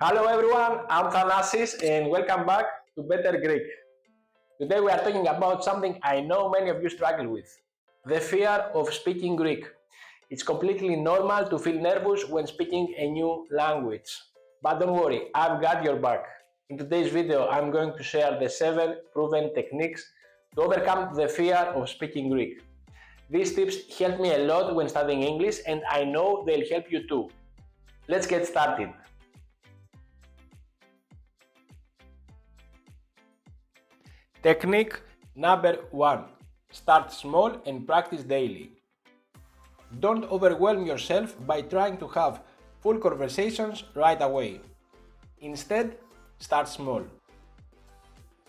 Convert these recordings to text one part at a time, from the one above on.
Hello everyone, I'm Thanasis and welcome back to Better Greek. Today we are talking about something I know many of you struggle with, the fear of speaking Greek. It's completely normal to feel nervous when speaking a new language. But don't worry, I've got your back. In today's video, I'm going to share the 7 proven techniques to overcome the fear of speaking Greek. These tips helped me a lot when studying English and I know they'll help you too. Let's get started. Technique number 1. Start small and practice daily. Don't overwhelm yourself by trying to have full conversations right away. Instead, start small.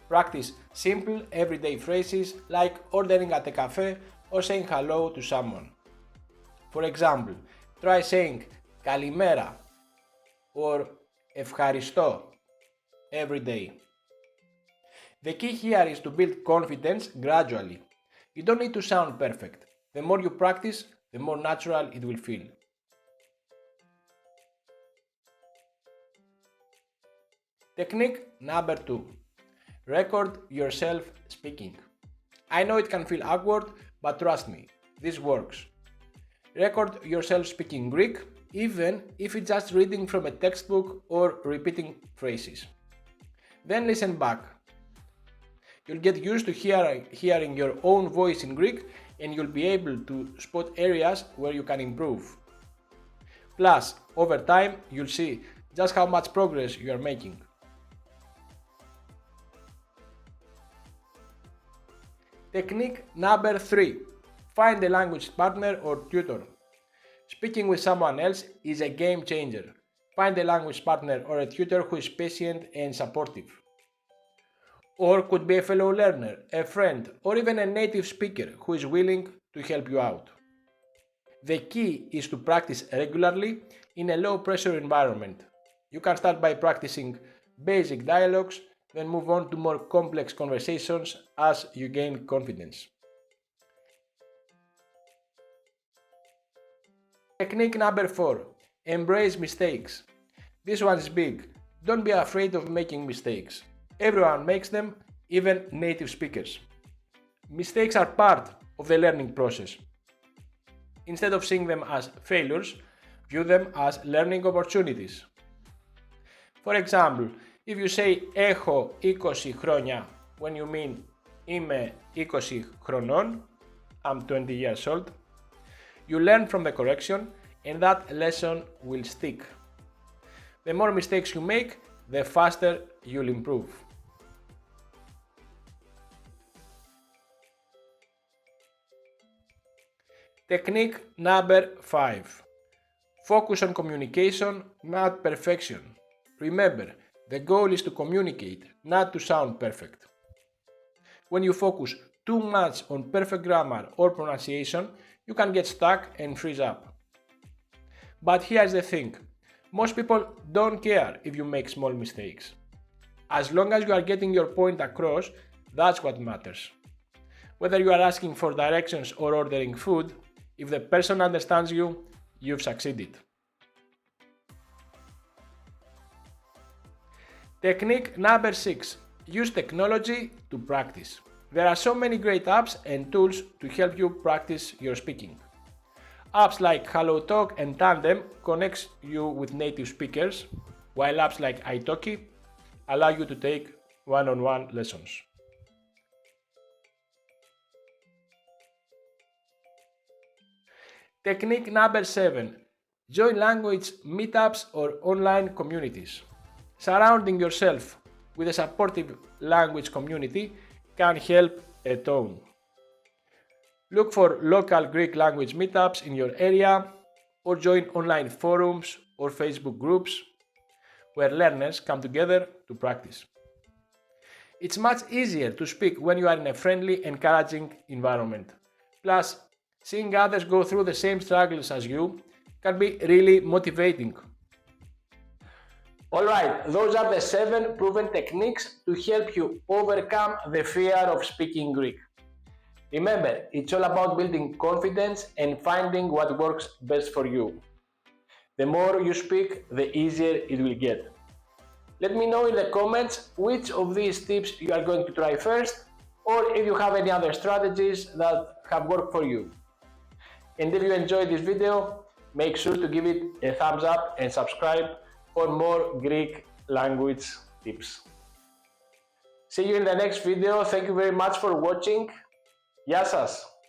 Practice simple everyday phrases like ordering at a cafe or saying hello to someone. For example, try saying Kalimera or Ευχαριστώ every day. The key here is to build confidence gradually. You don't need to sound perfect. The more you practice, the more natural it will feel. Technique number 2. Record yourself speaking. I know it can feel awkward, but trust me, this works. Record yourself speaking Greek, even if it's just reading from a textbook or repeating phrases. Then listen back. You'll get used to hearing your own voice in Greek and you'll be able to spot areas where you can improve. Plus, over time, you'll see just how much progress you are making. Technique number 3. Find a language partner or tutor. Speaking with someone else is a game changer. Find a language partner or a tutor who is patient and supportive. Or could be a fellow learner, a friend, or even a native speaker who is willing to help you out. The key is to practice regularly in a low-pressure environment. You can start by practicing basic dialogues, then move on to more complex conversations as you gain confidence. Technique number 4. Embrace mistakes. This one is big. Don't be afraid of making mistakes. Everyone makes them, even native speakers. Mistakes are part of the learning process. Instead of seeing them as failures, view them as learning opportunities. For example, if you say έχω 20 χρόνια when you mean είμαι 20 χρονών, I'm 20 years old, you learn from the correction and that lesson will stick. The more mistakes you make, the faster you'll improve. Technique number 5. Focus on communication, not perfection. Remember, the goal is to communicate, not to sound perfect. When you focus too much on perfect grammar or pronunciation, you can get stuck and freeze up. But here's the thing, most people don't care if you make small mistakes. As long as you are getting your point across, that's what matters. Whether you are asking for directions or ordering food, if the person understands you, you've succeeded. Technique number 6. Use technology to practice. There are so many great apps and tools to help you practice your speaking. Apps like HelloTalk and Tandem connect you with native speakers, while apps like italki allow you to take one-on-one lessons. Technique number 7. Join language meetups or online communities. Surrounding yourself with a supportive language community can help a ton. Look for local Greek language meetups in your area or join online forums or Facebook groups where learners come together to practice. It's much easier to speak when you are in a friendly, encouraging environment. Plus, seeing others go through the same struggles as you can be really motivating. Alright, those are the 7 proven techniques to help you overcome the fear of speaking Greek. Remember, it's all about building confidence and finding what works best for you. The more you speak, the easier it will get. Let me know in the comments which of these tips you are going to try first, or if you have any other strategies that have worked for you. And if you enjoyed this video, make sure to give it a thumbs up and subscribe for more Greek language tips. See you in the next video. Thank you very much for watching. Γεια σας!